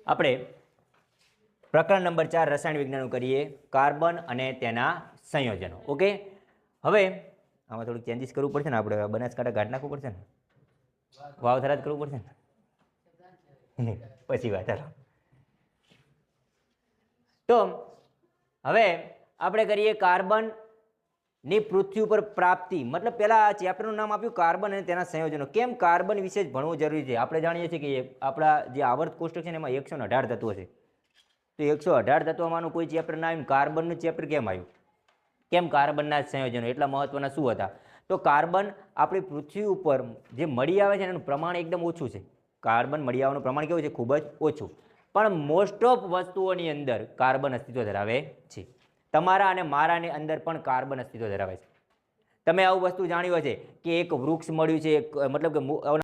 આપણે પ્રકરણ નંબર 4 રસાયણ વિજ્ઞાનનું કરીએ, કાર્બન અને તેના સંયોજનો. ઓકે, હવે આમાં થોડુંક ચેન્જીસ કરવું પડશે ને, આપણે બનાસકાંઠા ઘાટ નાખવું પડશે ને, વાવથરા જ કરવું પડશે ને પછી વાત. ચાલો તો હવે આપણે કરીએ કાર્બન ની પૃથ્વી ઉપર પ્રાપ્તિ. મતલબ પહેલા આ ચેપ્ટરનું નામ આપ્યું કાર્બન અને તેના સંયોજનો. કેમ કાર્બન વિશે જ ભણવું જરૂરી છે? આપણે જાણીએ છીએ કે આપણા જે આવર્ત કોષ્ટક છે ને એમાં 118 તત્વો છે. તો 118 તત્વોમાંનું કોઈ ચેપ્ટર ના આવ્યું, કાર્બનનું ચેપ્ટર કેમ આવ્યું? કેમ કાર્બનના સંયોજનો એટલા મહત્વના શું હતા? તો કાર્બન આપણી પૃથ્વી ઉપર જે મળી આવે છે એનું પ્રમાણ એકદમ ઓછું છે. કાર્બન મળી આવવાનું પ્રમાણ કેવું છે? ખૂબ જ ઓછું. પણ મોસ્ટ ઓફ વસ્તુઓની અંદર કાર્બન અસ્તિત્વ ધરાવે છે. તમારા અને મારાની અંદર પણ કાર્બન અસ્તિત્વ ધરાવે છે. તમે આવું વસ્તુ જાણ્યું હશે કે એક વૃક્ષ મળ્યું છે, મતલબ કે